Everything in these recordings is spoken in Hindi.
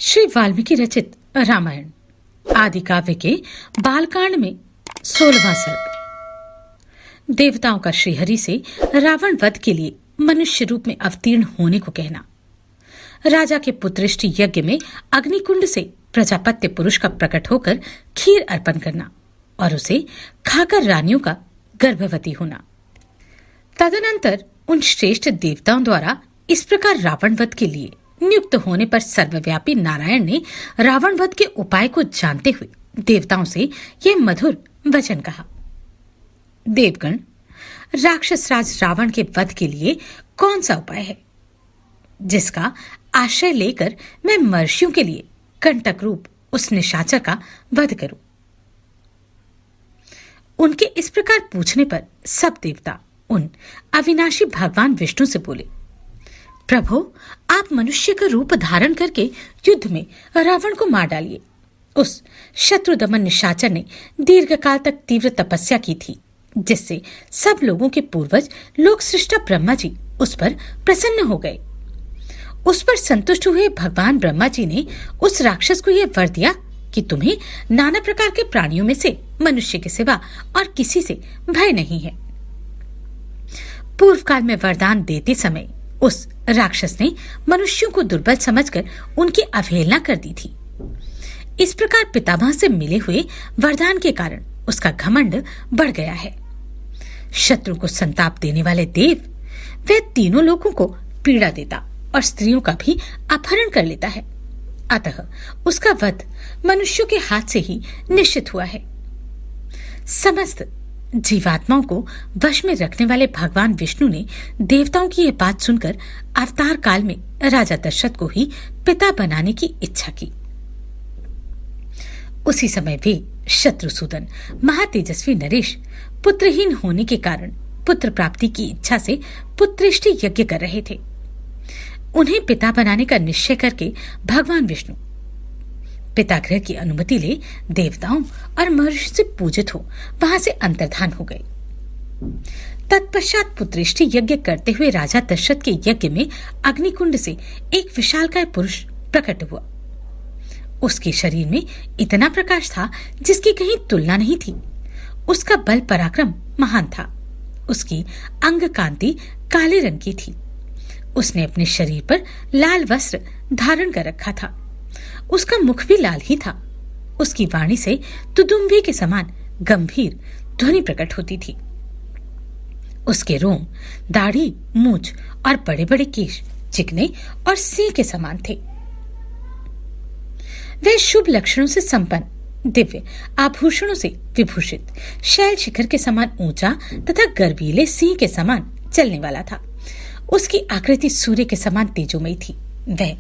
श्री वाल्मीकि रचित रामायण आदि काव्य के बालकांड में 16वां सर्ग। देवताओं का श्रीहरि से रावण वध के लिए मनुष्य रूप में अवतीर्ण होने को कहना। राजा के पुत्रेष्टि यज्ञ में अग्निकुंड से प्रजापत्य पुरुष का प्रकट होकर खीर अर्पण करना और उसे खाकर रानियों का गर्भवती होना। तदनंतर उन श्रेष्ठ देवताओं द्वारा इस प्रकार रावण वध के लिए नियुक्त होने पर सर्वव्यापी नारायण ने रावण वध के उपाय को जानते हुए देवताओं से यह मधुर वचन कहा। देवगण, राक्षस राज रावण के वध के लिए कौन सा उपाय है जिसका आश्रय लेकर मैं महर्षियों के लिए कंटक रूप उस निशाचर का वध करूं? उनके इस प्रकार पूछने पर सब देवता उन अविनाशी भगवान विष्णु से बोले, प्रभु, आप मनुष्य का रूप धारण करके युद्ध में रावण को मार डालिए। उस शत्रु दमन निशाचर ने दीर्घकाल तक तीव्र तपस्या की थी, जिससे सब लोगों के पूर्वज लोक सृष्टा ब्रह्मा जी उस पर प्रसन्न हो गए। उस पर संतुष्ट हुए भगवान ब्रह्मा जी ने उस राक्षस को यह वर दिया कि तुम्हें नाना प्रकार के प्राणियों में से मनुष्य के सिवा और किसी से भय नहीं है। पूर्व काल में वरदान देते समय उस राक्षस ने मनुष्यों को दुर्बल समझकर उनकी अवहेलना कर दी थी। इस प्रकार पितामह से मिले हुए वरदान के कारण उसका घमंड बढ़ गया है। शत्रु को संताप देने वाले देव वह तीनों लोगों को पीड़ा देता और स्त्रियों का भी अपहरण कर लेता है। अतः उसका वध मनुष्यों के हाथ से ही निश्चित हुआ है। समस्त जीवात्माओं को वश में रखने वाले भगवान विष्णु ने देवताओं की यह बात सुनकर अवतार काल में राजा दशरथ को ही पिता बनाने की इच्छा की। उसी समय वे शत्रुसूदन महातेजस्वी नरेश पुत्रहीन होने के कारण पुत्र प्राप्ति की इच्छा से पुत्रेष्टि यज्ञ कर रहे थे। उन्हें पिता बनाने का निश्चय करके भगवान विष्णु पितागृह की अनुमति ले देवताओं और महर्षि से पूजित हो वहां से अंतर्धान हो गए। तत्पश्चात पुत्रेष्टि यज्ञ करते हुए राजा दशरथ के यज्ञ में अग्निकुंड से एक विशालकाय पुरुष प्रकट हुआ। उसके शरीर में इतना प्रकाश था जिसकी कहीं तुलना नहीं थी। उसका बल पराक्रम महान था। उसकी अंग कांति काले रंग की थी। उसने अपने शरीर पर लाल वस्त्र धारण कर रखा था। उसका मुख भी लाल ही था। उसकी वाणी से तुदुम्बी के समान गंभीर ध्वनि प्रकट होती थी। उसके रोम, दाढ़ी, मूंछ और बड़े बड़े केश चिकने और सिंह के समान थे। वह शुभ लक्षणों से संपन्न, दिव्य आभूषणों से विभूषित, शैल शिखर के समान ऊंचा तथा गर्वीले सिंह के समान चलने वाला था। उसकी आकृति सूर्य के समान तेजोमयी थी। वह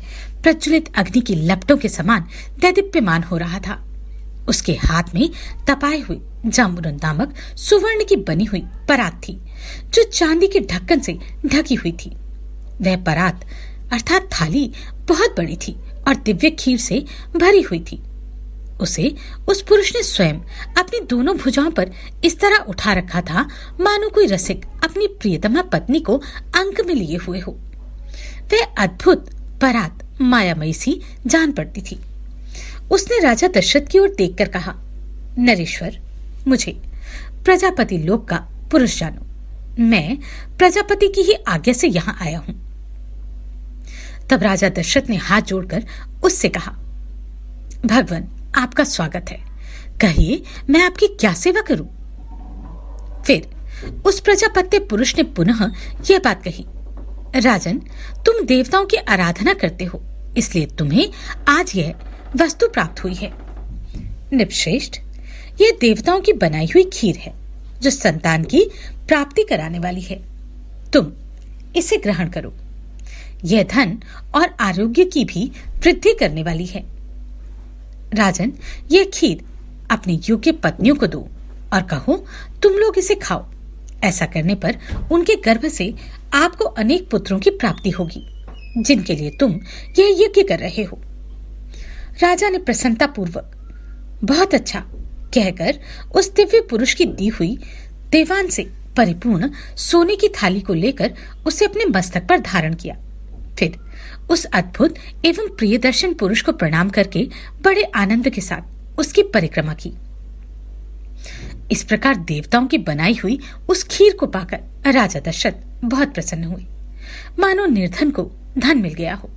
प्रज्वलित अग्नि की लपटों के समान दैदीप्यमान हो रहा था। उसके हाथ में तपाए हुए जामुन नामक सुवर्ण की बनी हुई परात थी, जो चांदी के ढक्कन से ढकी हुई थी। वह परात अर्थात थाली बहुत बड़ी थी और दिव्य खीर से भरी हुई थी। उसे उस पुरुष ने स्वयं अपनी दोनों भुजाओं पर इस तरह उठा रखा था मानो कोई रसिक अपनी प्रियतमा पत्नी को अंक में लिए हुए हो। वह अद्भुत परात मायामयी सी जान पड़ती थी। उसने राजा दशरथ की ओर देखकर कहा, नरेश्वर, मुझे प्रजापति लोक का पुरुष जानो। मैं प्रजापति की ही आज्ञा से यहाँ आया हूं। तब राजा दशरथ ने हाथ जोड़कर उससे कहा, भगवान, आपका स्वागत है। कहिए, मैं आपकी क्या सेवा करूं? फिर उस प्रजापत्य पुरुष ने पुनः यह बात कही, राजन, तुम देवताओं की आराधना करते हो, इसलिए तुम्हें आज यह वस्तु प्राप्त हुई है। निपश्रेष्ठ, यह देवताओं की बनाई हुई खीर है जो संतान की प्राप्ति कराने वाली है। तुम इसे ग्रहण करो। यह धन और आरोग्य की भी वृद्धि करने वाली है। राजन, यह खीर अपनी योग्य पत्नियों को दो और कहो, तुम लोग इसे खाओ। ऐसा करने पर उनके गर्भ से आपको अनेक पुत्रों की प्राप्ति होगी, जिनके लिए तुम यह यज्ञ कर रहे हो। राजा ने प्रसन्नता पूर्वक बहुत अच्छा कहकर उस दिव्य पुरुष की दी हुई देवान से परिपूर्ण सोने की थाली को लेकर उसे अपने मस्तक पर धारण किया फिर उस अद्भुत एवं प्रियदर्शन पुरुष को प्रणाम करके बड़े आनंद के साथ उसकी परिक्रमा की। इस प्रकार देवताओं की बनाई हुई उस खीर को पाकर राजा दशरथ बहुत प्रसन्न हुए, मानो निर्धन को धन मिल गया हो।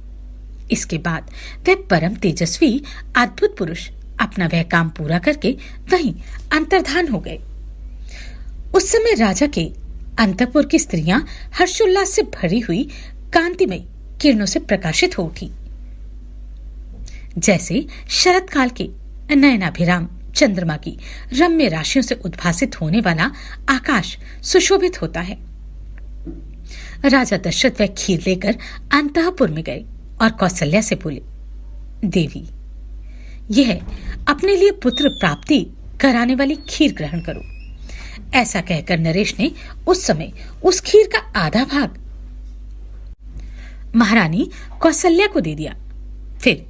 इसके बाद वह परम तेजस्वी अद्भुत पुरुष अपना वह काम पूरा करके वहीं अंतर्धान हो गए। उस समय राजा के अंतपुर की स्त्रियां हर्षोल्लास से भरी हुई कांतिमय किरणों से प्रकाशित हो उठी, जैसे शरत काल के नयनाभिराम चंद्रमा की रम्य राशियों से उद्भासित होने वाला आकाश सुशोभित होता है। राजा दशरथ वह खीर लेकर अंतःपुर में गए और कौशल्या से बोले, देवी, यह अपने लिए पुत्र प्राप्ति कराने वाली खीर ग्रहण करो। ऐसा कहकर नरेश ने उस समय उस खीर का आधा भाग महारानी कौशल्या को दे दिया। फिर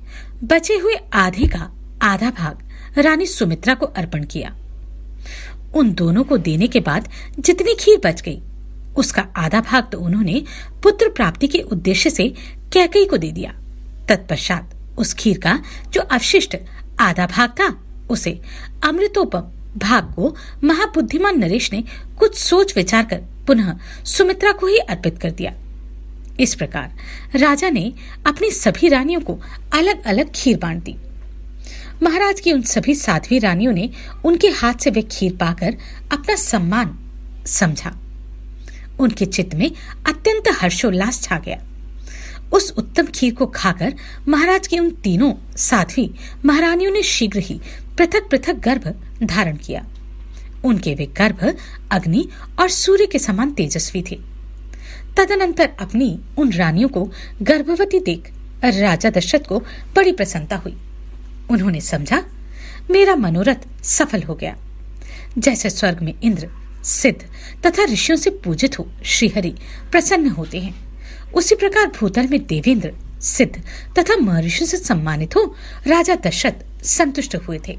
बचे हुए आधे का आधा भाग रानी सुमित्रा को अर्पण किया। उन दोनों को देने के बाद जितनी खीर बच गई उसका आधा भाग तो उन्होंने पुत्र प्राप्ति के उद्देश्य से कैकेयी को दे दिया। तत्पश्चात उस खीर का जो अवशिष्ट आधा भाग था उसे अमृतोपम भाग को महाबुद्धिमान नरेश ने कुछ सोच विचार कर पुनः सुमित्रा को ही अर्पित कर दिया। इस प्रकार राजा ने अपनी सभी रानियों को अलग अलग खीर बांट दी। महाराज की उन सभी साध्वी रानियों ने उनके हाथ से वह खीर पाकर अपना सम्मान समझा। उनके चित्त में अत्यंत हर्षोल्लास छा गया। उस उत्तम खीर को खाकर महाराज की उन तीनों साध्वी महारानियों ने शीघ्र ही पृथक पृथक गर्भ धारण किया। उनके वे गर्भ अग्नि और सूर्य के समान तेजस्वी थे। तदनंतर अपनी उन रानियों को गर्भवती देख राजा दशरथ को बड़ी प्रसन्नता हुई। उन्होंने समझा, मेरा मनोरथ सफल हो गया। जैसे स्वर्ग में इंद्र, सिद्ध तथा ऋषियों से पूजित हो श्रीहरि प्रसन्न होते हैं, उसी प्रकार भूतल में देवेंद्र, सिद्ध तथा महर्षियों से सम्मानित हो राजा दशरथ संतुष्ट हुए थे।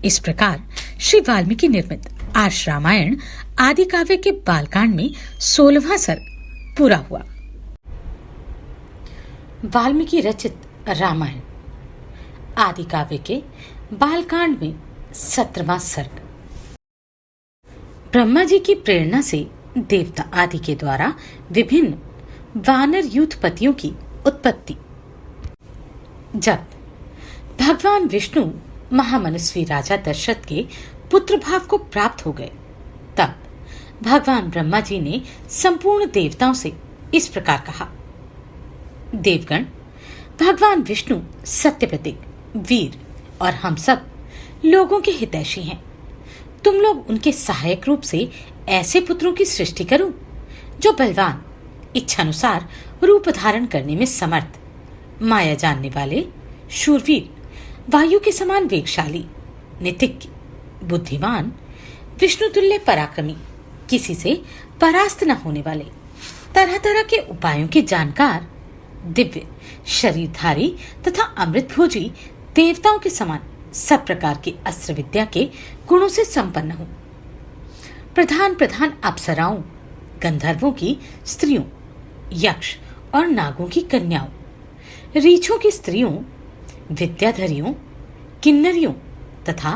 इस प्रकार श्री वाल्मीकि निर्मित आर्ष रामायण आदि काव्य के बालकांड में 16वां सर्ग पूरा हुआ। वाल्मीकि रचित रामायण आदि काव्य के बालकांड में 17वां सर्ग। ब्रह्मा जी की प्रेरणा से देवता आदि के द्वारा विभिन्न वानर यूथपतियों की उत्पत्ति। जब भगवान विष्णु महामनस्वी राजा दशरथ के पुत्र भाव को प्राप्त हो गए, तब भगवान ब्रह्मा जी ने संपूर्ण देवताओं से इस प्रकार कहा, देवगण, भगवान विष्णु सत्य प्रतीक, वीर और हम सब लोगों के हितैषी हैं। तुम लोग उनके सहायक रूप से ऐसे पुत्रों की सृष्टि करो जो बलवान, इच्छानुसार रूप धारण करने में समर्थ, माया जानने वाले, शूरवीर, वायु के समान वेगशाली, नीतिज्ञ, बुद्धिमान, विष्णुतुल्य पराक्रमी, किसी से परास्त न होने वाले, तरह तरह के उपायों के जानकार, दिव्य शरीरधारी तथा अमृतभोजी देवताओं के समान सब प्रकार की अस्त्र विद्या के गुणों से संपन्न हो। प्रधान प्रधान अप्सराओं, गंधर्वों की स्त्रियों, यक्ष और नागों की कन्याओं, रीछों की स्त्रियों, विद्याधरियों, किन्नरियों तथा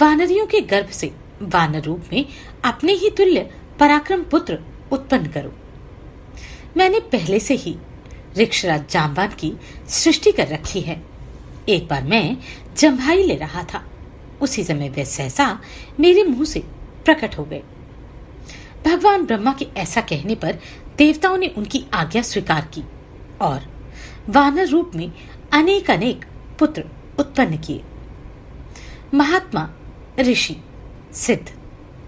वानरियों के गर्भ से वानर रूप में अपने ही तुल्य पराक्रम पुत्र उत्पन्न करो। मैंने पहले से ही ऋक्षराज जांबान की सृष्टि कर रखी है। एक बार मैं जम्भाई ले रहा था, उसी समय वे सहसा मेरे मुंह से प्रकट हो गए। भगवान ब्रह्मा के ऐसा कहने पर देवताओं ने उनकी आज्ञा स्वीकार की और वानर रूप में अनेक अनेक पुत्र उत्पन्न किए। महात्मा, ऋषि, सिद्ध,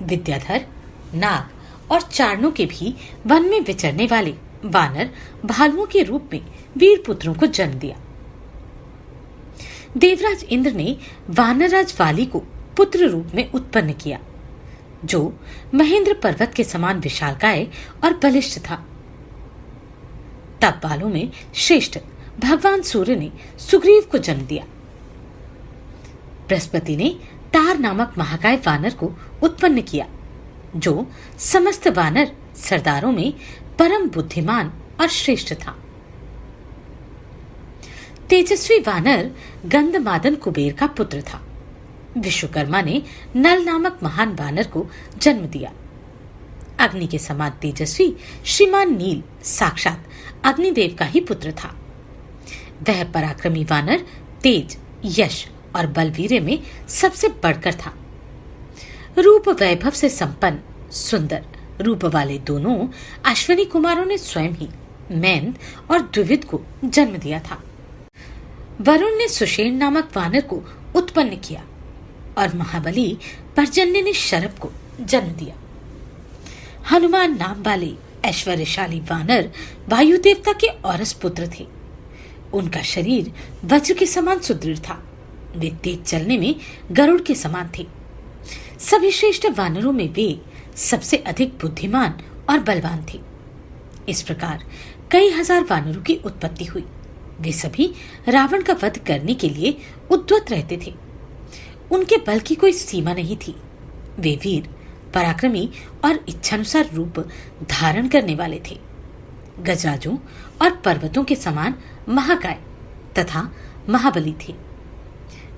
विद्याधर, नाग और चारणों के भी वन में विचरने वाले वानर भालुओं के रूप में वीर पुत्रों को जन्म दिया। देवराज इंद्र ने वानरराज वाली को पुत्र रूप में उत्पन्न किया, जो महेंद्र पर्वत के समान विशालकाय और बलिष्ठ था। तब बालों में श्रेष्ठ भगवान सूर्य ने सुग्रीव को जन्म दिया। बृहस्पति ने तार नामक महाकाय वानर को उत्पन्न किया, जो समस्त वानर सरदारों में परम बुद्धिमान और श्रेष्ठ था। तेजस्वी वानर गंधमादन कुबेर का पुत्र था। विश्वकर्मा ने नल नामक महान वानर को जन्म दिया। अग्नि के समान तेजस्वी श्रीमान नील साक्षात अग्निदेव का ही पुत्र था। वह पराक्रमी वानर तेज, यश और बलवीर्य में सबसे बढ़कर था। रूप वैभव से संपन्न सुंदर रूप वाले दोनों अश्विनी कुमारों ने स्वयं ही मैंद और द्विविद को जन्म दिया था। वरुण ने सुषेण नामक वानर को उत्पन्न किया और महाबली पर्जन्य ने शरभ को जन्म दिया। हनुमान नाम वाले ऐश्वर्यशाली वानर वायु देवता के औरस पुत्र थे। उनका शरीर वज्र के समान सुदृढ़ था। वे तेज चलने में गरुड़ के समान थे। सभी श्रेष्ठ वानरों में वे सबसे अधिक बुद्धिमान और बलवान थे। इस प्रकार कई हजार वानरों की उत्पत्ति हुई। वे सभी रावण का वध करने के लिए उद्यत रहते थे। उनके बल की कोई सीमा नहीं थी। वे वीर, पराक्रमी और इच्छानुसार रूप धारण करने वाले थे। गजराजों और पर्वतों के समान महाकाय तथा महाबली थे।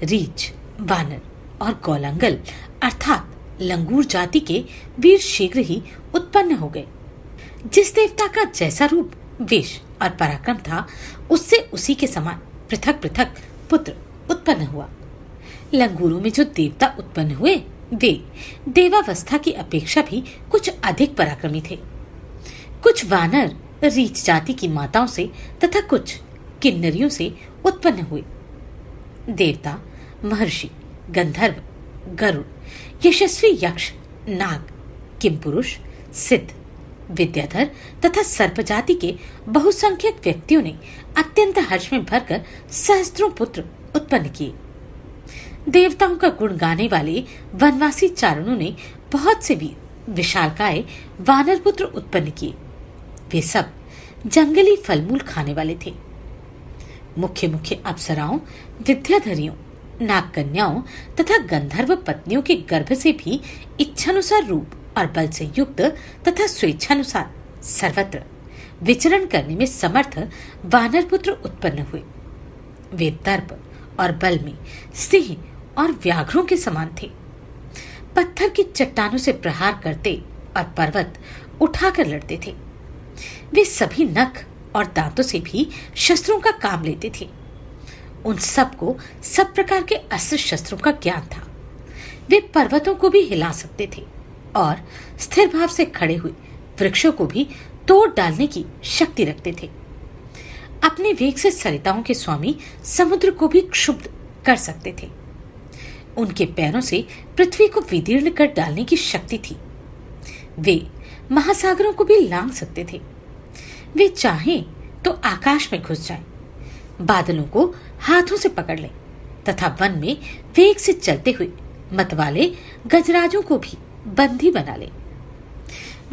रीछ, वानर और गौलंगल अर्थात लंगूर जाति के वीर शीघ्र ही उत्पन्न हो गए। जिस देवता का जैसा रूप, वेश और पराक्रम था, उससे उसी के समान पृथक पृथक पुत्र उत्पन्न हुआ। लंगूरों में जो देवता उत्पन्न हुए वे देवावस्था की अपेक्षा भी कुछ अधिक पराक्रमी थे। कुछ वानर रीछ जाति की माताओं से तथा कुछ किन्नरियों से उत्पन्न हुए। देवता, महर्षि, गंधर्व, गरुड़, यशस्वी यक्ष, नाग, किमपुरुष, सिद्ध, विद्याधर तथा सर्पजाति के बहुसंख्यक व्यक्तियों ने अत्यंत हर्ष में भरकर सहस्त्रों पुत्र उत्पन्न किए। देवताओं का गुण गाने वाले वनवासी चारणों ने बहुत से वीर विशालकाय वानर पुत्र उत्पन्न किए। वे सब जंगली फलमूल खाने वाले थे। मुख्य मुख्य अप्सराओं, विद्याधरियों, नागकन्याओं तथा गंधर्व पत्नियों के गर्भ से भी इच्छानुसार रूप और बल से युक्त तथा स्वेच्छानुसार सर्वत्र विचरण करने में समर्थ वानर पुत्र उत्पन्न हुए। वे दर्प और बल में सिंह और व्याघ्रों के समान थे। पत्थर की चट्टानों से प्रहार करते और पर्वत उठाकर लड़ते थे। वे सभी नख और दांतों से भी शस्त्रों का काम लेते थे। उन सबको सब प्रकार के अस्त्र शस्त्रों का ज्ञान था। वे पर्वतों को भी हिला सकते थे और स्थिर भाव से खड़े हुए वृक्षों को भी तोड़ डालने की शक्ति रखते थे। अपने वेग से सरिताओं के स्वामी समुद्र को भी क्षुब्ध कर सकते थे। उनके पैरों से पृथ्वी को विदीर्ण कर डालने की शक्ति थी। वे महासागरों को भी लांघ सकते थे। वे चाहें तो आकाश में घुस जाएं, बादलों को हाथों से पकड़ लें तथा वन में वेग से चलते हुए मतवाले गजराजों को भी बंदी बना लें।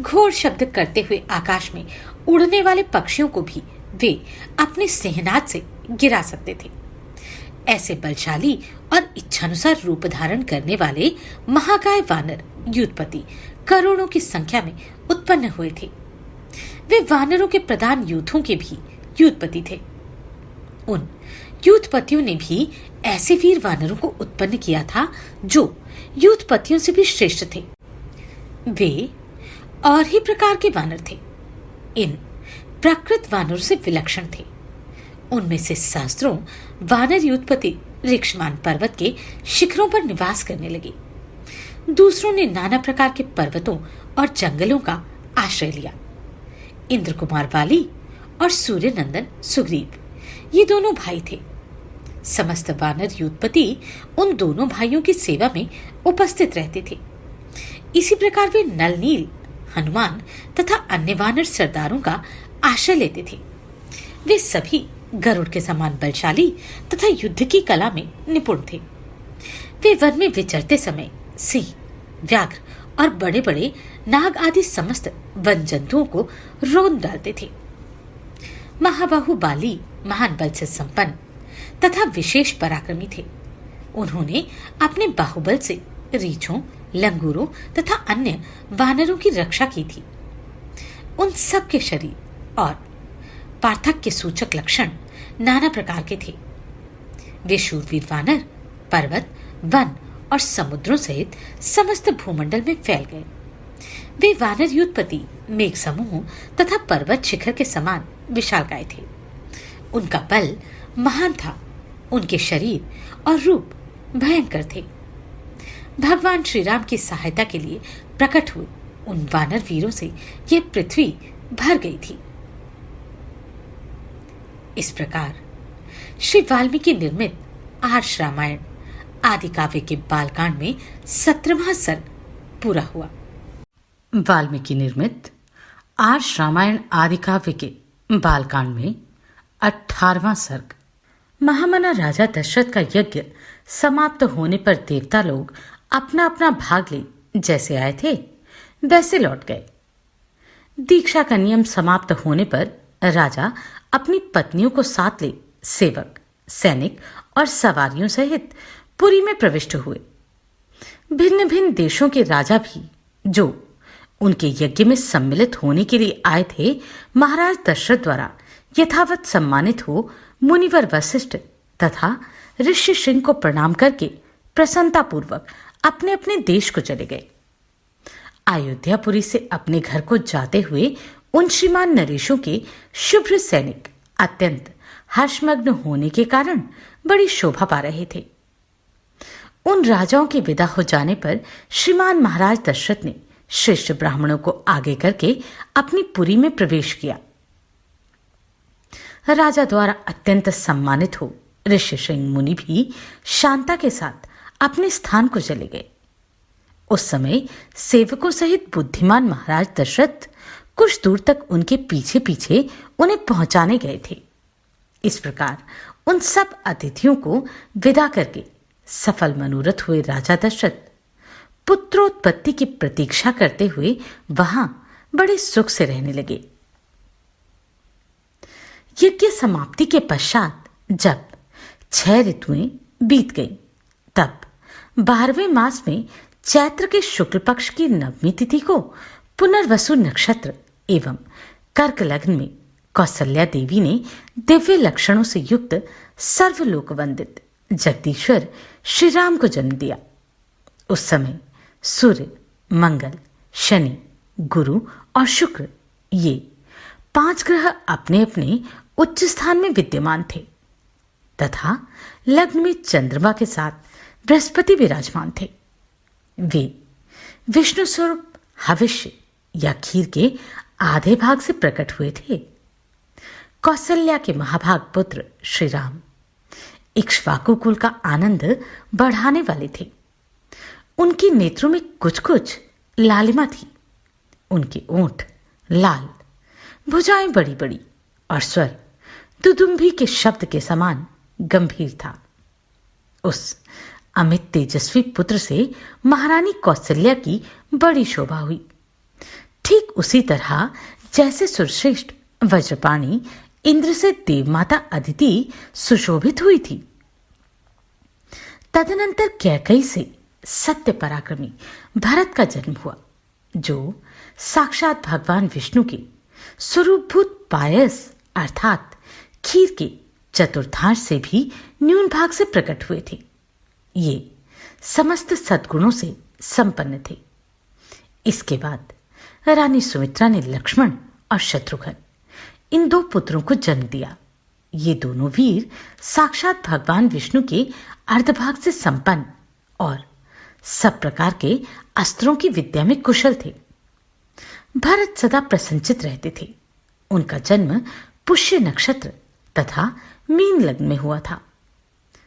घोर शब्द करते हुए आकाश में उड़ने वाले पक्षियों को भी वे अपने सिंहनाद से गिरा सकते थे। ऐसे बलशाली और इच्छानुसार रूप धारण करने वाले महाकाय वानर युद्धपति करोड़ों की संख्या में उत्पन्न हुए थे। वे वानरों के प्रधान यूथों के भी युद्धपति थे। उन युद्धपतियों ने भी ऐसे वीर वानरों को उत्पन्न किया था जो युद्धपतियों से भी श्रेष्ठ थे। वे और ही प्रकार के वानर थे। इन प्राकृत वानरों से विलक्षण थे। उनमें से सहस्त्रों वानर युद्धपति ऋक्षमान पर्वत के शिखरों पर निवास करने लगे। दूसरों ने नाना प्रकार के पर्वतों और जंगलों का आश्रय लिया। इंद्र कुमार वाली और सूर्य नंदन सुग्रीव ये दोनों भाई थे। समस्त वानर युद्धपति उन दोनों भाइयों की सेवा में उपस्थित रहते थे। इसी प्रकार वे नल नील, हनुमान तथा अन्य वानर सरदारों का आश्रय लेते थे। वे सभी गरुड़ के समान बलशाली तथा युद्ध की कला में निपुण थे। वे वन में विचरते समय सिंह, व्याघ्र और बड़े बड़े नाग आदि समस्त वन जंतुओं को रौंद डालते थे। महाबाहु बाली महान बल से संपन्न तथा विशेष पराक्रमी थे। उन्होंने अपने बाहुबल से रीछों, लंगूरों तथा अन्य वानरों की रक्षा की थी। उन सब के शरीर और पार्थक्य सूचक लक्षण नाना प्रकार के थे। वे शूरवीर वानर पर्वत, वन और समुद्रों सहित समस्त भूमंडल में फैल गए। वे वानर युद्धपति, मेघ समूह तथा पर्वत शिखर के समान विशालकाय थे। उनका बल महान था, उनके शरीर और रूप भयंकर थे। भगवान श्री राम की सहायता के लिए प्रकट हुए उन वानर वीरों से यह पृथ्वी भर गई थी। इस प्रकार श्री वाल्मीकि निर्मित आर्ष रामायण आदि काव्य के बालकांड में 17वां सर्ग पूरा हुआ। वाल्मीकि निर्मित आर्ष रामायण आदि काव्य के बालकांड में 18वां सर्ग। महामना राजा दशरथ का यज्ञ समाप्त होने पर देवता लोग अपना अपना भाग ले जैसे आए थे वैसे लौट गए। दीक्षा का नियम समाप्त होने पर राजा अपनी पत्नियों को साथ ले सेवक, सैनिक और सवारियों सहित पुरी में प्रविष्ट हुए। भिन्न भिन्न देशों के राजा भी जो उनके यज्ञ में सम्मिलित होने के लिए आए थे, महाराज दशरथ द्वारा यथावत सम्मानित हो मुनिवर वशिष्ठ तथा ऋषि सिंह को प्रणाम करके प्रसन्नतापूर्वक अपने अपने देश को चले गए। अयोध्यापुरी से अपने घर को जाते हुए उन श्रीमान नरेशों के शुभ्र सैनिक अत्यंत हर्षमग्न होने के कारण बड़ी शोभा पा रहे थे। उन राजाओं के विदा हो जाने पर श्रीमान महाराज दशरथ ने श्रेष्ठ ब्राह्मणों को आगे करके अपनी पुरी में प्रवेश किया। राजा द्वारा अत्यंत सम्मानित हो ऋषि सिंह मुनि भी शांता के साथ अपने स्थान को चले गए। उस समय सेवकों सहित बुद्धिमान महाराज दशरथ कुछ दूर तक उनके पीछे पीछे उन्हें पहुंचाने गए थे। इस प्रकार उन सब अतिथियों को विदा करके सफल मनोरथ हुए राजा दशरथ पुत्रोत्पत्ति की प्रतीक्षा करते हुए वहां बड़े सुख से रहने लगे। यज्ञ समाप्ति के पश्चात जब 6 ऋतुएं बीत गईं, तब 12वें मास में चैत्र के शुक्ल पक्ष की नवमी तिथि को पुनर्वसु नक्षत्र एवं कर्क लग्न में कौसल्या देवी ने दिव्य लक्षणों से युक्त सर्वलोक वंदित जगदीश्वर श्री राम को जन्म दिया। उस समय सूर्य, मंगल, शनि, गुरु और शुक्र ये 5 ग्रह अपने अपने उच्च स्थान में विद्यमान थे तथा लग्न में चंद्रमा के साथ बृहस्पति विराजमान थे। वे विष्णु स्वरूप हविष्य या खीर के आधे भाग से प्रकट हुए थे। कौसल्या के महाभाग पुत्र श्री राम इक्ष्वाकु कुल का आनंद बढ़ाने वाले थे। उनके नेत्रों में कुछ कुछ लालिमा थी। उनके ओंठ लाल, भुजाएं बड़ी बड़ी और स्वर दुदुम्भी के शब्द के समान गंभीर था। उस अमित तेजस्वी पुत्र से महारानी कौसल्या की बड़ी शोभा हुई। ठीक उसी तरह जैसे सुरश्रेष्ठ वज्रपाणी इंद्र से देवमाता अदिति सुशोभित हुई थी। तदनंतर कैकेयी से सत्य पराक्रमी भरत का जन्म हुआ, जो साक्षात भगवान विष्णु के स्वरूपभूत पायस अर्थात खीर के चतुर्थांश से भी न्यून भाग से प्रकट हुए थे। ये समस्त सद्गुणों से संपन्न थे। इसके बाद रानी सुमित्रा ने लक्ष्मण और शत्रुघ्न इन 2 पुत्रों को जन्म दिया। ये दोनों वीर साक्षात भगवान विष्णु के अर्धभाग से संपन्न और सब प्रकार के अस्त्रों की विद्या में कुशल थे। भरत सदा प्रसन्नचित रहते थे। उनका जन्म पुष्य नक्षत्र तथा मीन लग्न में हुआ था।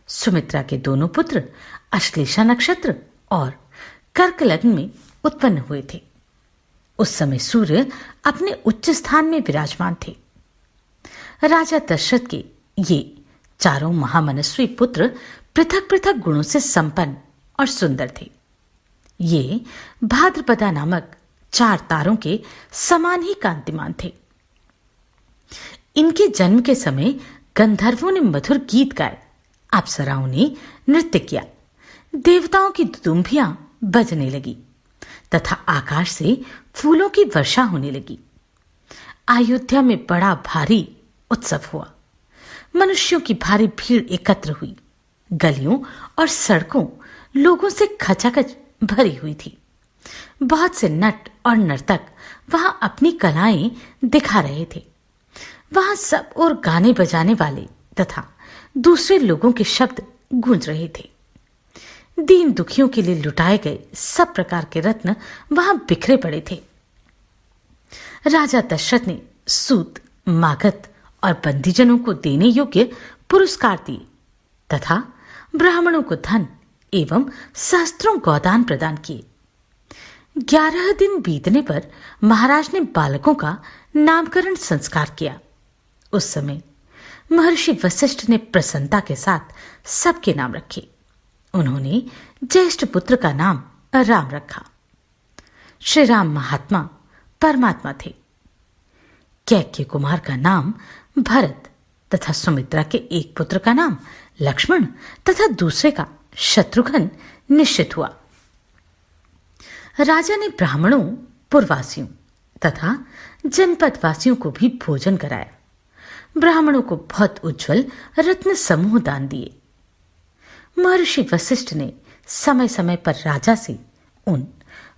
सुमित्रा के दोनों पुत्र अश्लेषा नक्षत्र और कर्क लग्न में उत्पन्न हुए थे। उस समय सूर्य अपने उच्च स्थान में विराजमान थे। राजा दशरथ के ये चारों महामनस्वी पुत्र पृथक पृथक गुणों से संपन्न और सुंदर थे। ये भाद्रपदा नामक 4 तारों के समान ही कांतिमान थे। इनके जन्म के समय गंधर्वों ने मधुर गीत गाए, अप्सराओं ने नृत्य किया, देवताओं की दुदुम्भियां बजने लगी तथा आकाश से फूलों की वर्षा होने लगी। अयोध्या में बड़ा भारी उत्सव हुआ। मनुष्यों की भारी भीड़ एकत्र हुई। गलियों और सड़कों लोगों से खचाखच भरी हुई थी। बहुत से नट और नर्तक वहां अपनी कलाएं दिखा रहे थे। वहां सब और गाने बजाने वाले तथा दूसरे लोगों के शब्द गूंज रहे थे। दीन दुखियों के लिए लुटाए गए सब प्रकार के रत्न वहां बिखरे पड़े थे। राजा दशरथ ने सूत, मागध और बंदीजनों को देने योग्य पुरस्कार दिए तथा ब्राह्मणों को धन एवं सहस्त्रों गोदान प्रदान किए। 11 दिन बीतने पर महाराज ने बालकों का नामकरण संस्कार किया। उस समय महर्षि वशिष्ठ ने प्रसन्नता के साथ सबके नाम रखे। उन्होंने ज्येष्ठ पुत्र का नाम राम रखा। श्री राम महात्मा परमात्मा थे। कैकेयी कुमार का नाम भरत तथा सुमित्रा के एक पुत्र का नाम लक्ष्मण तथा दूसरे का शत्रुघ्न निश्चित हुआ। राजा ने ब्राह्मणों, पुरवासियों तथा जनपदवासियों को भी भोजन कराया। ब्राह्मणों को बहुत उज्जवल रत्न समूह दान दिए। महर्षि वशिष्ठ ने समय समय पर राजा से उन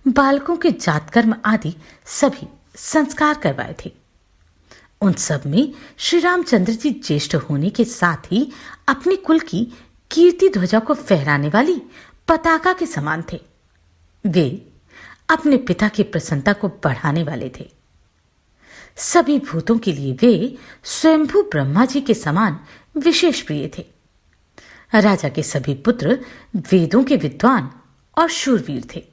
बालकों के जातकर्म आदि सभी संस्कार करवाए थे। उन सब में श्री रामचंद्र जी ज्येष्ठ होने के साथ ही अपने कुल की कीर्ति ध्वजा को फहराने वाली पताका के समान थे। वे अपने पिता की प्रसन्नता को बढ़ाने वाले थे। सभी भूतों के लिए वे स्वयंभू ब्रह्मा जी के समान विशेष प्रिय थे। राजा के सभी पुत्र वेदों के विद्वान और शूरवीर थे।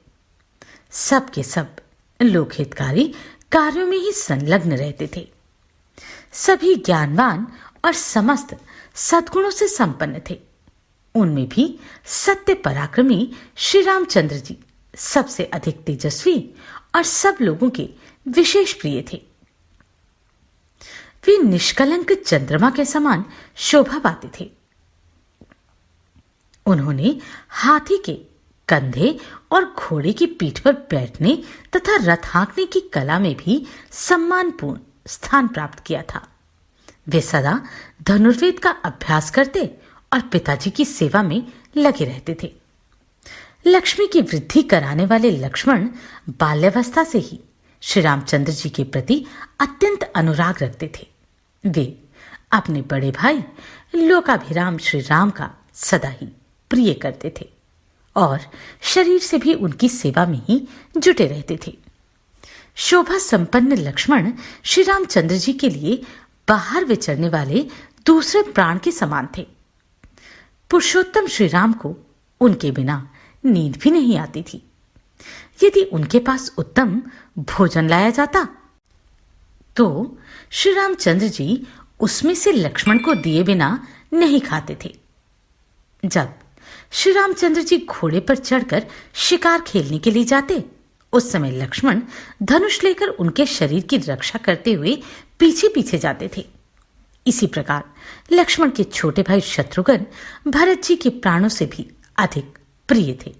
सब के सब लोकहितकारी कार्यों में ही संलग्न रहते थे। सभी ज्ञानवान और समस्त सद्गुणों से संपन्न थे। उनमें भी सत्य पराक्रमी श्री रामचंद्र जी सबसे अधिक तेजस्वी और सब लोगों के विशेष प्रिय थे। वे निष्कलंक चंद्रमा के समान शोभा पाते थे। उन्होंने हाथी के कंधे और घोड़े की पीठ पर बैठने तथा रथ हाँकने की कला में भी सम्मानपूर्ण स्थान प्राप्त किया था। वे सदा धनुर्वेद का अभ्यास करते और पिताजी की सेवा में लगे रहते थे। लक्ष्मी की वृद्धि कराने वाले लक्ष्मण बाल्यावस्था से ही श्री रामचंद्र जी के प्रति अत्यंत अनुराग रखते थे। वे अपने बड़े भाई लोकाभिराम श्री राम का सदा ही प्रिय करते थे और शरीर से भी उनकी सेवा में ही जुटे रहते थे। शोभा संपन्न लक्ष्मण श्री रामचंद्र जी के लिए बाहर विचरने वाले दूसरे प्राण के समान थे। पुरुषोत्तम श्री राम को उनके बिना नींद भी नहीं आती थी। यदि उनके पास उत्तम भोजन लाया जाता तो श्री रामचंद्र जी उसमें से लक्ष्मण को दिए बिना नहीं खाते थे। जब श्री रामचंद्र जी घोड़े पर चढ़कर शिकार खेलने के लिए जाते, उस समय लक्ष्मण धनुष लेकर उनके शरीर की रक्षा करते हुए पीछे पीछे जाते थे। इसी प्रकार लक्ष्मण के छोटे भाई शत्रुघ्न भरत जी के प्राणों से भी अधिक प्रिय थे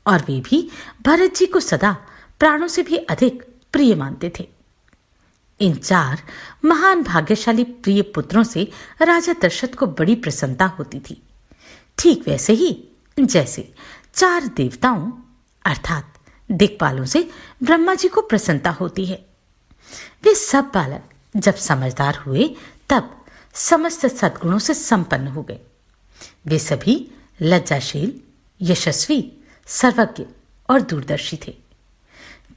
और वे भी भरत जी को सदा प्राणों से भी अधिक प्रिय मानते थे। इन 4 महान भाग्यशाली प्रिय पुत्रों से राजा दशरथ को बड़ी प्रसन्नता होती थी। ठीक वैसे ही जैसे 4 देवताओं अर्थात दिक्पालों से ब्रह्मा जी को प्रसन्नता होती है। वे सब बालक जब समझदार हुए तब समस्त सद्गुणों से संपन्न हो गए। वे सभी लज्जाशील, यशस्वी, सर्वज्ञ और दूरदर्शी थे।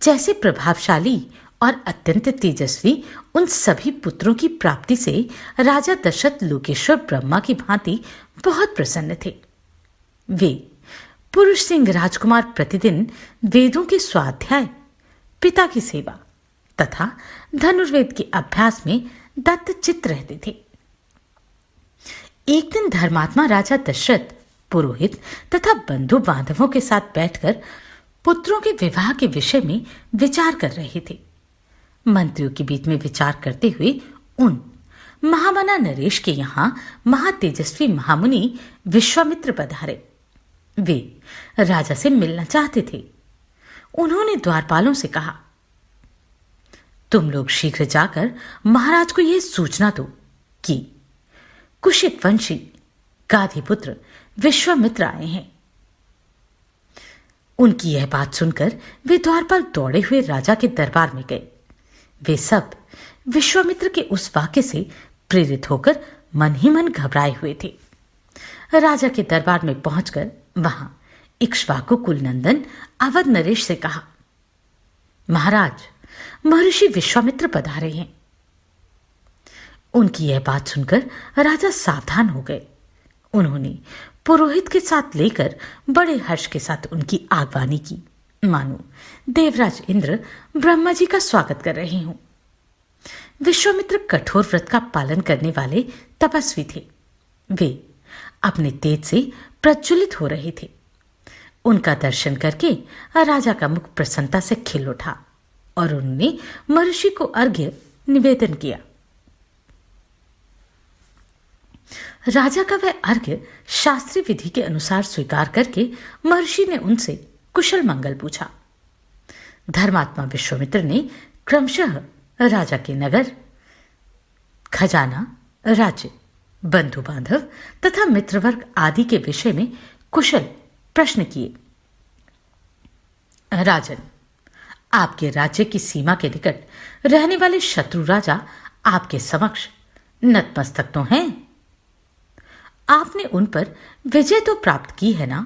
जैसे प्रभावशाली और अत्यंत तेजस्वी उन सभी पुत्रों की प्राप्ति से राजा दशरथ लोकेश्वर ब्रह्मा की भांति बहुत प्रसन्न थे। वे पुरुष सिंह राजकुमार प्रतिदिन वेदों के स्वाध्याय, पिता की सेवा तथा धनुर्वेद के अभ्यास में दत्तचित्त रहते थे। एक दिन धर्मात्मा राजा दशरथ पुरोहित तथा बंधु बांधवों के साथ बैठकर पुत्रों के विवाह के विषय में विचार कर रहे थे। मंत्रियों के बीच में विचार करते हुए उन महामना नरेश के यहां महातेजस्वी महामुनि विश्वामित्र पधारे। वे राजा से मिलना चाहते थे। उन्होंने द्वारपालों से कहा, तुम लोग शीघ्र जाकर महाराज को यह सूचना दो कि कुशिक वंशी गाधीपुत्र विश्वामित्र आए हैं। उनकी यह बात सुनकर वे द्वारपाल दौड़े हुए राजा के दरबार में गए। वे सब विश्वामित्र के उस वाक्य से प्रेरित होकर मन ही मन घबराए हुए थे। राजा के दरबार में पहुंचकर वहां इक्ष्वाकु कुलनंदन अवध नरेश से कहा, महाराज, महर्षि विश्वामित्र पधारे हैं। उनकी यह बात सुनकर राजा सावधान हो गए। उन्होंने पुरोहित के साथ लेकर बड़े हर्ष के साथ उनकी आगवानी की, मानो देवराज इंद्र ब्रह्मा जी का स्वागत कर रहे हों। विश्वामित्र कठोर व्रत का पालन करने वाले तपस्वी थे। वे अपने तेज से प्रज्वलित हो रहे थे। उनका दर्शन करके राजा का मुख प्रसन्नता से खिल उठा और उन्होंने महर्षि को अर्घ्य निवेदन किया। राजा का वह अर्घ्य शास्त्रीय विधि के अनुसार स्वीकार करके महर्षि ने उनसे कुशल मंगल पूछा। धर्मात्मा विश्वामित्र ने क्रमशः राजा के नगर, खजाना, राज्य, बंधु बांधव तथा मित्रवर्ग आदि के विषय में कुशल प्रश्न किए। राजन, आपके राज्य की सीमा के निकट रहने वाले शत्रु राजा आपके समक्ष नतमस्तक तो हैं। आपने उन पर विजय तो प्राप्त की है ना?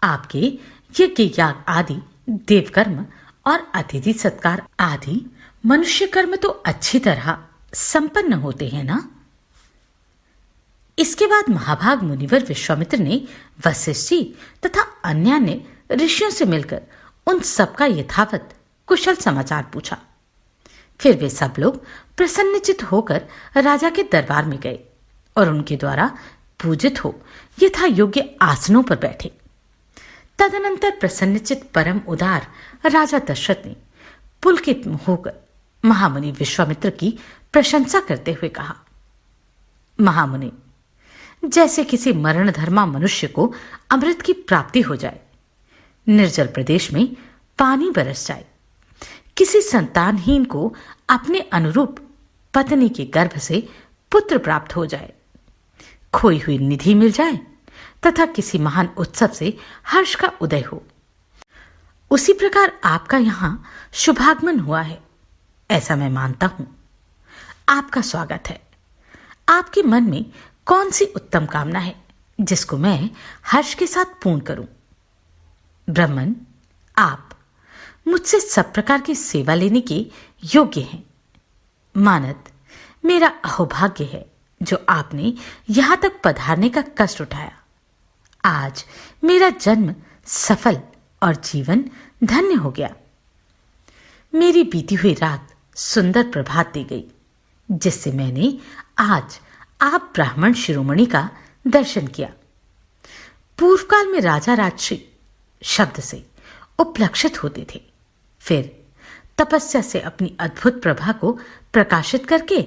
आपके यज्ञ याग आदि देवकर्म और अतिथि सत्कार आदि मनुष्य कर्म तो अच्छी तरह संपन्न होते हैं ना? इसके बाद महाभाग मुनिवर विश्वामित्र ने वशिष्ठ जी तथा अन्य ने ऋषियों से मिलकर उन सबका यथावत कुशल समाचार पूछा। फिर वे सब लोग प्रसन्नचित होकर राजा के दरबार में गए और उनके द्वारा पूजित हो यथा योग्य आसनों पर बैठे। तदनंतर प्रसन्नचित परम उदार राजा दशरथ ने पुलकित होकर महामुनि विश्वामित्र की प्रशंसा करते हुए कहा, महामुनि, जैसे किसी मरणधर्मा मनुष्य को अमृत की प्राप्ति हो जाए, निर्जल प्रदेश में पानी बरस जाए, किसी संतानहीन को अपने अनुरूप पत्नी के गर्भ से पुत्र प्राप्त हो जाए, खोई हुई निधि मिल जाए तथा किसी महान उत्सव से हर्ष का उदय हो, उसी प्रकार आपका यहां शुभागमन हुआ है, ऐसा मैं मानता हूं। आपका स्वागत है। आपके मन में कौन सी उत्तम कामना है जिसको मैं हर्ष के साथ पूर्ण करूं? ब्राह्मण, आप मुझसे सब प्रकार की सेवा लेने के योग्य हैं। मानद मेरा अहोभाग्य है जो आपने यहां तक पधारने का कष्ट उठाया। आज मेरा जन्म सफल और जीवन धन्य हो गया। मेरी बीती हुई रात सुंदर प्रभात दी गई, जिससे मैंने आज आप ब्राह्मण शिरोमणि का दर्शन किया। पूर्व काल में राजा राजश्री शब्द से उपलक्षित होते थे, फिर तपस्या से अपनी अद्भुत प्रभा को प्रकाशित करके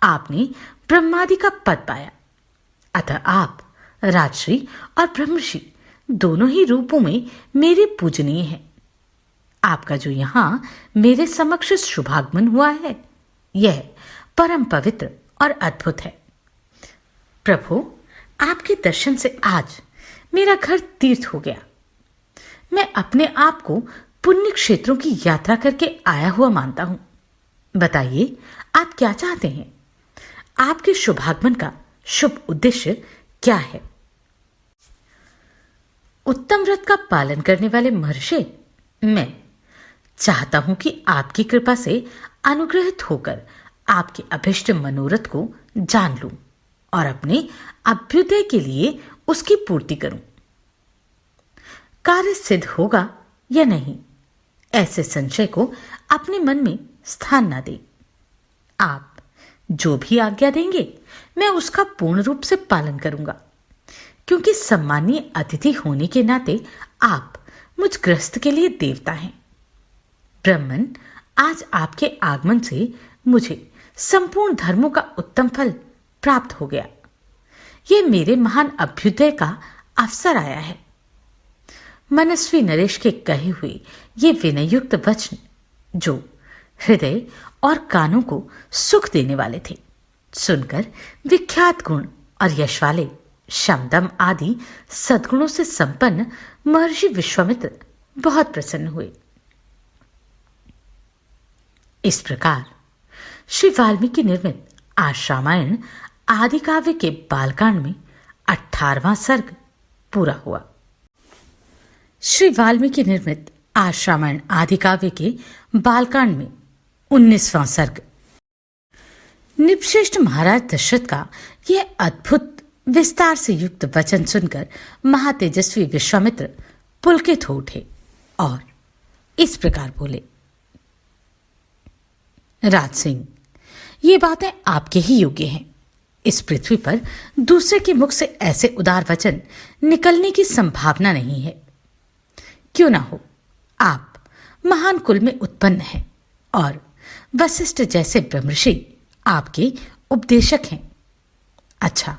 आपने ब्रह्मादि का पद पाया। अतः आप राजश्री और ब्रह्मर्षि दोनों ही रूपों में मेरे पूजनीय हैं। आपका जो यहां मेरे समक्ष शुभागमन हुआ है, यह परम पवित्र और अद्भुत है। प्रभु, आपके दर्शन से आज मेरा घर तीर्थ हो गया। मैं अपने आप को पुण्य क्षेत्रों की यात्रा करके आया हुआ मानता हूं। बताइए, आप क्या चाहते हैं? आपके शुभागमन का शुभ उद्देश्य क्या है? उत्तम व्रत का पालन करने वाले महर्षि, मैं चाहता हूं कि आपकी कृपा से अनुग्रहित होकर आपके अभिष्ट मनोरथ को जान लूं और अपने अभ्युदय के लिए उसकी पूर्ति करूं। कार्य सिद्ध होगा या नहीं, ऐसे संशय को अपने मन में स्थान ना दें। आप जो भी आज्ञा देंगे, मैं उसका पूर्ण रूप से पालन करूंगा, क्योंकि सम्मानीय अतिथि होने के नाते आप मुझ गृहस्थ के लिए देवता हैं। ब्राह्मण, आज आपके आगमन से मुझे संपूर्ण धर्मों का उत्तम फल प्राप्त हो गया। यह मेरे महान अभ्युदय का अवसर आया है। मनस्वी नरेश के कहे हुए ये विनयुक्त वचन जो हृदय और कानों को सुख देने वाले थे, सुनकर विख्यात गुण और यश वाले शमदम आदि सद्गुणों से संपन्न महर्षि विश्वामित्र बहुत प्रसन्न हुए। इस प्रकार श्री वाल्मीकि निर्मित आज रामायण आदि काव्य के बालकांड में 18वां सर्ग पूरा हुआ। श्री वाल्मीकि निर्मित आज रामायण आदि काव्य के बालकांड में 19वां सर्ग। नृपश्रेष्ठ महाराज दशरथ का यह अद्भुत विस्तार से युक्त वचन सुनकर महातेजस्वी विश्वामित्र पुलकित हो उठे और इस प्रकार बोले, राज सिंह, ये बातें आपके ही योग्य हैं। इस पृथ्वी पर दूसरे के मुख से ऐसे उदार वचन निकलने की संभावना नहीं है। क्यों ना हो, आप महान कुल में उत्पन्न हैं और वशिष्ठ जैसे ब्रह्मर्षि आपके उपदेशक हैं। अच्छा,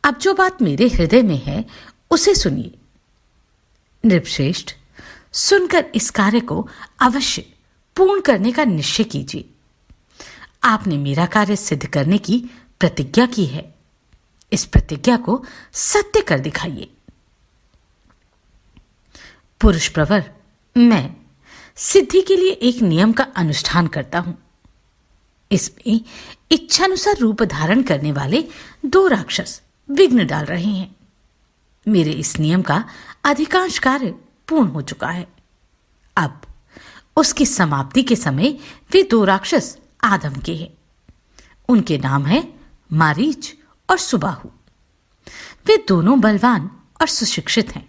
अब जो बात मेरे हृदय में है उसे सुनिए। नृपश्रेष्ठ, सुनकर इस कार्य को अवश्य पूर्ण करने का निश्चय कीजिए। आपने मेरा कार्य सिद्ध करने की प्रतिज्ञा की है। इस प्रतिज्ञा को सत्य कर दिखाइए। पुरुष प्रवर, मैं सिद्धि के लिए एक नियम का अनुष्ठान करता हूं। इसमें इच्छानुसार रूप धारण करने वाले 2 राक्षस विघ्न डाल रहे हैं। मेरे इस नियम का अधिकांश कार्य पूर्ण हो चुका है। अब उसकी समाप्ति के समय वे 2 राक्षस आदम के हैं। उनके नाम है मारीच और सुबाहु। वे दोनों बलवान और सुशिक्षित हैं।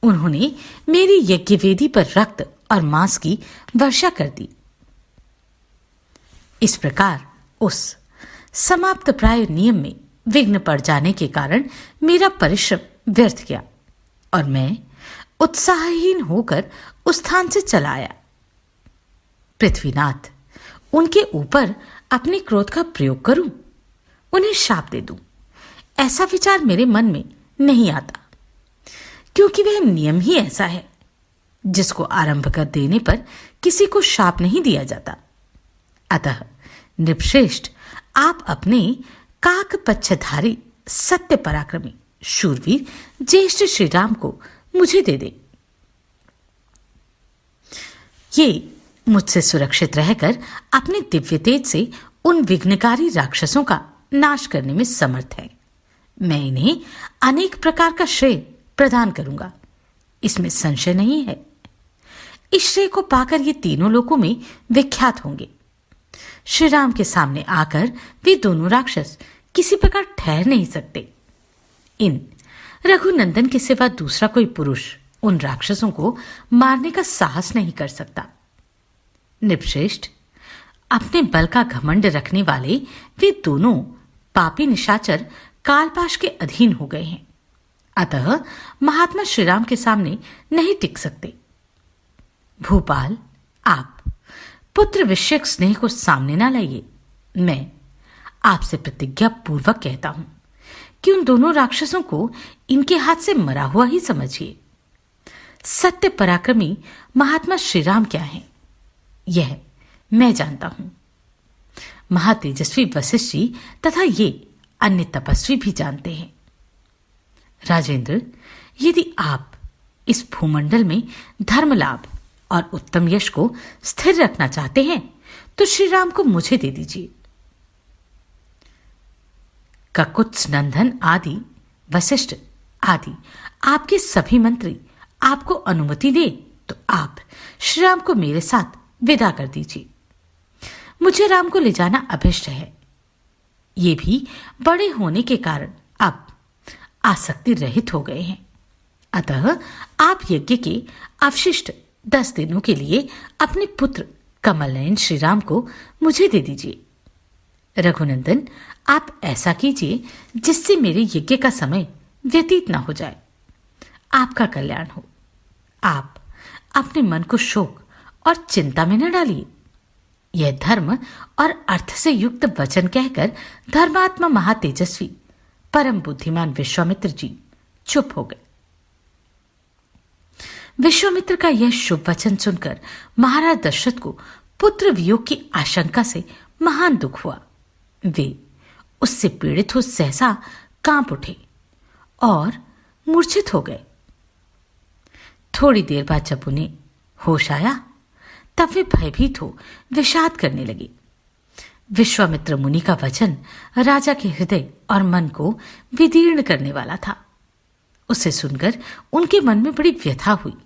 उन्होंने मेरी यज्ञवेदी पर रक्त और मांस की वर्षा कर दी। इस प्रकार उस समाप्त प्राय नियम में विघ्न पड़ जाने के कारण मेरा परिश्रम व्यर्थ गया और मैं उत्साहहीन होकर उस स्थान से चला आया। पृथ्वीनाथ, उनके ऊपर अपने क्रोध का प्रयोग करूं, उन्हें शाप दे दूं, ऐसा विचार मेरे मन में नहीं आता, क्योंकि वह नियम ही ऐसा है जिसको आरंभ कर देने पर किसी को शाप नहीं दिया जाता। अतः नृपश्रेष्ठ, आप अपने काक पच्छधारी सत्य पराक्रमी शूरवीर ज्येष्ठ श्री राम को मुझे दे दे। ये मुझसे सुरक्षित रहकर अपने दिव्य तेज से उन विघ्नकारी राक्षसों का नाश करने में समर्थ है। मैं इन्हें अनेक प्रकार का श्रेय प्रदान करूंगा, इसमें संशय नहीं है। इस श्रेय को पाकर ये तीनों लोकों में विख्यात होंगे। श्री राम के सामने आकर वे दोनों राक्षस किसी प्रकार ठहर नहीं सकते। इन रघुनंदन के सिवा दूसरा कोई पुरुष उन राक्षसों को मारने का साहस नहीं कर सकता। नृपश्रेष्ठ, अपने बल का घमंड रखने वाले वे दोनों पापी निशाचर कालपाश के अधीन हो गए हैं। अतः महात्मा श्रीराम के सामने नहीं टिक सकते। भूपाल, आप पुत्र विषयक स्नेह को सामने ना लाइए। मैं आपसे प्रतिज्ञा पूर्वक कहता हूं कि उन दोनों राक्षसों को इनके हाथ से मरा हुआ ही समझिए। सत्य पराक्रमी महात्मा श्रीराम क्या है, यह मैं जानता हूं। महातेजस्वी वशिष्ठ जी तथा ये अन्य तपस्वी भी जानते हैं। राजेंद्र, यदि आप इस भूमंडल में धर्म लाभ और उत्तम यश को स्थिर रखना चाहते हैं तो श्री राम को मुझे दे दीजिए। ककुत्स, नंदन आदि, वशिष्ठ आदि आपके सभी मंत्री आपको अनुमति दे तो आप श्री राम को मेरे साथ विदा कर दीजिए। मुझे राम को ले जाना अभिष्ट है। ये भी बड़े होने के कारण अब आसक्ति रहित हो गए हैं। अतः आप यज्ञ के अवशिष्ट 10 दिनों के लिए अपने पुत्र कमलनयन श्री राम को मुझे दे दीजिए। रघुनंदन, आप ऐसा कीजिए जिससे मेरे यज्ञ का समय व्यतीत ना हो जाए। आपका कल्याण हो। आप अपने मन को शोक और चिंता में न डालिए। यह धर्म और अर्थ से युक्त वचन कहकर धर्मात्मा महातेजस्वी परम बुद्धिमान विश्वामित्र जी चुप हो गए। विश्वामित्र का यह शुभ वचन सुनकर महाराज दशरथ को पुत्र वियोग की आशंका से महान दुख हुआ। वे उससे पीड़ित हो सहसा कांप उठे और मूर्छित हो गए। थोड़ी देर बाद जब उन्हें होश आया तब वे भयभीत हो विषाद करने लगे। विश्वामित्र मुनि का वचन राजा के हृदय और मन को विदीर्ण करने वाला था। उसे सुनकर उनके मन में बड़ी व्यथा हुई।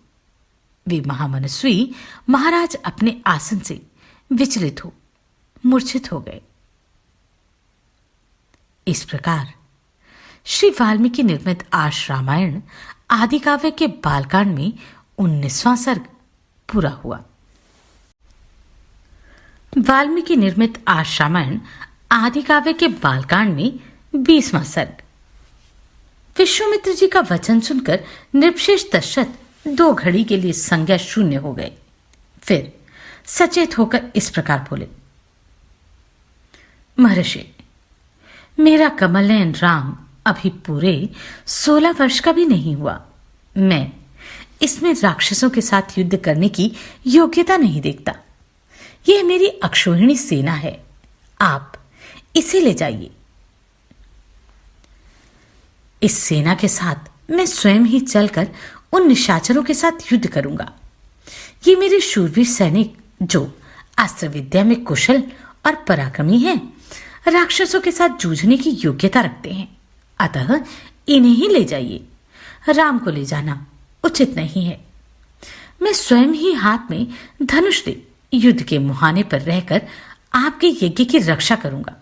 वे महामनस्वी महाराज अपने आसन से विचलित हो मूर्छित हो गए। इस प्रकार श्री वाल्मीकि निर्मित आर्ष रामायण आदि काव्य के बालकांड में 19वां सर्ग पूरा हुआ। वाल्मीकि निर्मित आर्ष रामायण आदि काव्य के बालकांड में 20वां सर्ग। विश्वामित्र जी का वचन सुनकर नृपशेष दशरथ 2 घड़ी के लिए संज्ञा शून्य हो गए। फिर सचेत होकर इस प्रकार बोले, महर्षि, मेरा कमलनयन राम अभी पूरे 16 वर्ष का भी नहीं हुआ। मैं इसमें राक्षसों के साथ युद्ध करने की योग्यता नहीं देखता। यह मेरी अक्षोहिणी सेना है, आप इसे ले जाइए। इस सेना के साथ मैं स्वयं ही चलकर उन निशाचरों के साथ युद्ध करूंगा। ये मेरे शूरवीर सैनिक जो अस्त्र विद्या में कुशल और पराक्रमी हैं, राक्षसों के साथ जूझने की योग्यता रखते हैं, अतः इन्हें ही ले जाइए। राम को ले जाना उचित नहीं है। मैं स्वयं ही हाथ में धनुष ले युद्ध के मुहाने पर रहकर आपके यज्ञ की रक्षा करूंगा।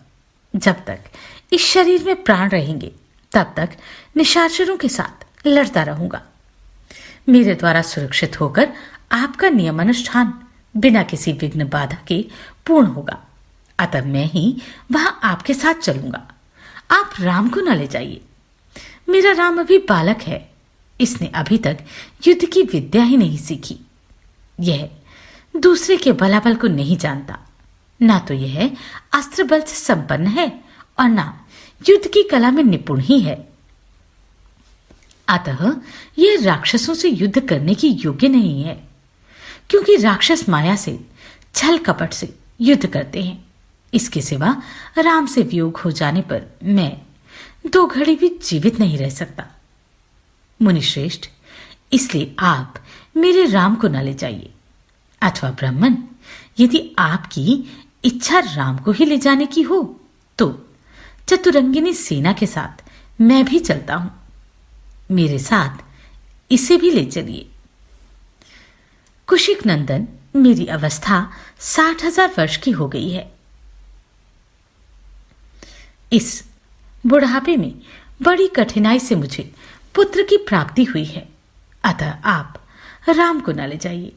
जब तक इस शरीर में प्राण रहेंगे तब तक निशाचरों के साथ लड़ता रहूंगा। मेरे द्वारा सुरक्षित होकर आपका नियमानुष्ठान बिना किसी विघ्न बाधा के पूर्ण होगा, अतः मैं ही वहां आपके साथ चलूंगा। आप राम को न ले जाइए। मेरा राम अभी बालक है, इसने अभी तक युद्ध की विद्या ही नहीं सीखी। यह दूसरे के बलाबल को नहीं जानता, ना तो यह अस्त्र बल से संपन्न है और ना युद्ध की कला में निपुण ही है। अतः यह राक्षसों से युद्ध करने की योग्य नहीं है, क्योंकि राक्षस माया से छल कपट से युद्ध करते हैं। इसके सिवा राम से वियोग हो जाने पर मैं 2 घड़ी भी जीवित नहीं रह सकता। मुनिश्रेष्ठ, इसलिए आप मेरे राम को न ले जाइए, अथवा ब्राह्मण, यदि आपकी इच्छा राम को ही ले जाने की हो तो चतुरंगिनी सेना के साथ मैं भी चलता हूं। मेरे साथ इसे भी ले चलिए। कुशिक नंदन, मेरी अवस्था 60,000 वर्ष की हो गई है। इस बुढ़ापे में बड़ी कठिनाई से मुझे पुत्र की प्राप्ति हुई है, अतः आप राम को न ले जाइए।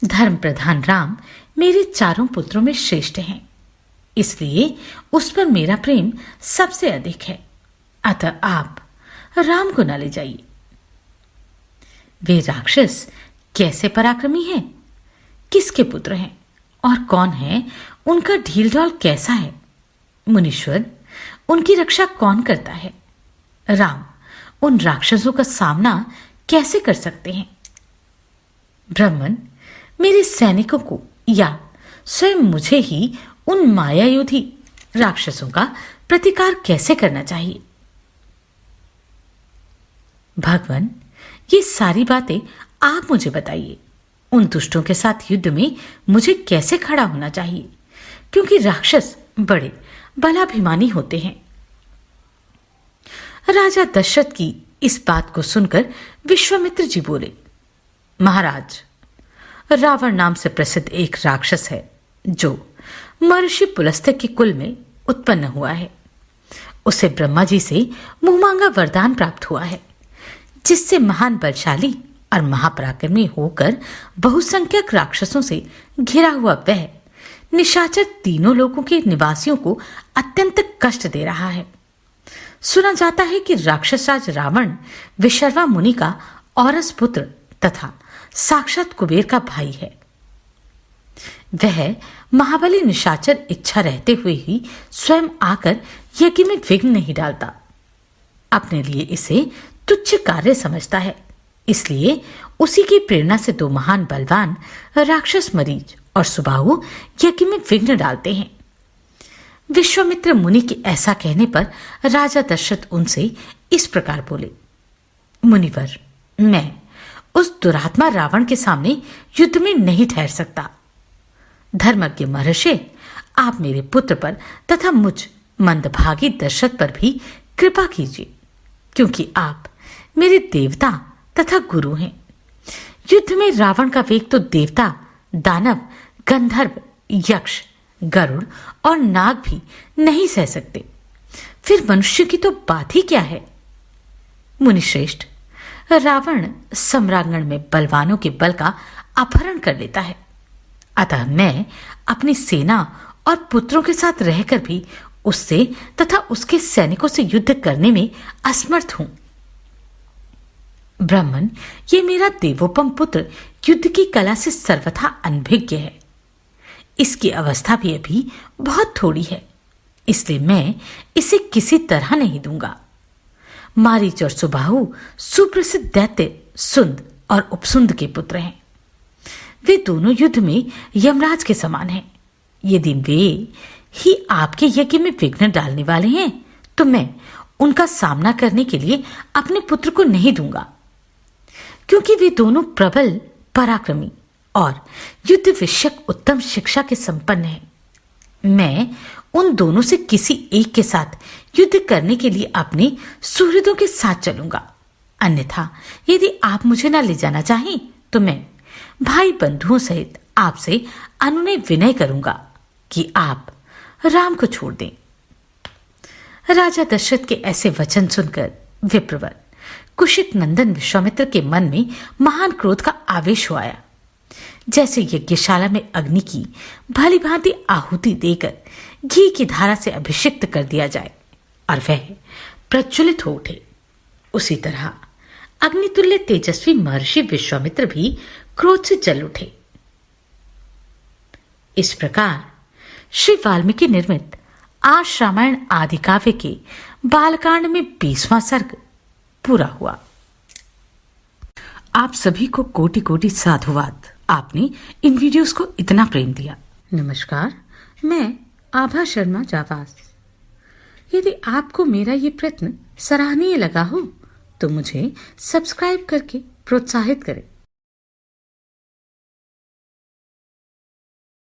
धर्म प्रधान राम मेरे 4 पुत्रों में श्रेष्ठ हैं, इसलिए उस पर मेरा प्रेम सबसे अधिक है, अतः आप राम को न ले जाइए। वे राक्षस कैसे पराक्रमी हैं, किसके पुत्र हैं और कौन है, उनका ढील ढाल कैसा है? मुनीश्वर, उनकी रक्षा कौन करता है? राम उन राक्षसों का सामना कैसे कर सकते हैं? ब्राह्मण, मेरे सैनिकों को या स्वयं मुझे ही उन मायायोधी राक्षसों का प्रतिकार कैसे करना चाहिए? भगवान, ये सारी बातें आप मुझे बताइए। उन दुष्टों के साथ युद्ध में मुझे कैसे खड़ा होना चाहिए, क्योंकि राक्षस बड़े बलाभिमानी होते हैं। राजा दशरथ की इस बात को सुनकर विश्वामित्र जी बोले, महाराज, रावण नाम से प्रसिद्ध एक राक्षस है जो महर्षि पुलस्त्य के कुल में उत्पन्न हुआ है। उसे ब्रह्मा जी से मुंहमांगा वरदान प्राप्त हुआ है, जिससे महान बलशाली और महापराक्रमी होकर बहुसंख्यक राक्षसों से घिरा हुआ वह निशाचर तीनों लोकों के निवासियों को अत्यंत कष्ट दे रहा है। सुना जाता है कि राक्षसराज रावण विशर्वा मुनि का औरस पुत्र तथा साक्षात कुबेर का भाई है। वह महाबली निशाचर इच्छा रहते हुए ही स्वयं आकर यज्ञ में विघ्न नहीं डालता, अपने लिए इसे तुच्छ कार्य समझता है। इसलिए उसी की प्रेरणा से 2 महान बलवान राक्षस मरीच और सुबाहु यज्ञ में विघ्न डालते हैं। विश्वामित्र मुनि के ऐसा कहने पर राजा दशरथ उनसे इस प्रकार बोले, मुनिवर, मैं उस दुरात्मा रावण के सामने युद्ध में नहीं ठहर सकता। धर्मज्ञ महर्षि, आप मेरे पुत्र पर तथा मुझ मंदभागी दशरथ पर भी कृपा कीजिए, क्योंकि आप मेरे देवता तथा गुरु हैं। युद्ध में रावण का वेग तो देवता, दानव, गंधर्व, यक्ष, गरुड़ और नाग भी नहीं सह सकते, फिर मनुष्य की तो बात ही क्या है। मुनिश्रेष्ठ, रावण सम्रांगण में बलवानों के बल का अपहरण कर लेता है, अतः मैं अपनी सेना और पुत्रों के साथ रहकर भी उससे तथा उसके सैनिकों से युद्ध करने में असमर्थ हूं। ब्राह्मण, ये मेरा देवोपम पुत्र युद्ध की कला से सर्वथा अनभिज्ञ है। इसकी अवस्था भी अभी बहुत थोड़ी है, इसलिए मैं इसे किसी तरह नहीं दूंगा। मारीच और सुबाहु सुप्रसिद्ध दैत्य सुंद और उपसुंद के पुत्र हैं। वे दोनों युद्ध में यमराज के समान हैं। यदि वे ही आपके यज्ञ में विघ्न डालने वाले हैं, तो मैं उनका सामना करने के लिए अपने पुत्र को नहीं दूंगा, क्योंकि वे दोनों प्रबल, पराक्रमी और युद्ध विषयक उत्तम शिक्षा के संपन्न हैं। मैं उन दोनों से किसी एक के साथ युद्ध करने के लिए अपने सुहृदों के साथ चलूंगा। अन्यथा यदि आप मुझे न ले जाना चाहें, तो मैं भाई बंधुओं सहित आपसे अनुनय विनय करूंगा कि आप राम को छोड़ दें। राजा दशरथ के ऐसे वचन सुनकर विप्रवर कुशिक नंदन विश्वामित्र के मन में महान क्रोध का आवेश हो आया। जैसे यज्ञशाला में अग्नि की भली भांति आहुति देकर घी की धारा से अभिषिक्त कर दिया जाए और वह प्रज्वलित हो उठे, उसी तरह अग्नितुल्य तेजस्वी महर्षि विश्वामित्र भी क्रोध से जल उठे। इस प्रकार श्री वाल्मीकि निर्मित आर्ष रामायण आदि काव्य के बालकांड में 20वां सर्ग पूरा हुआ। आप सभी को कोटि कोटि साधुवाद। आपने इन वीडियोस को इतना प्रेम दिया। नमस्कार, मैं आभा शर्मा जावास। यदि आपको मेरा ये प्रयत्न सराहनीय लगा हो, तो मुझे सब्सक्राइब करके प्रोत्साहित करें।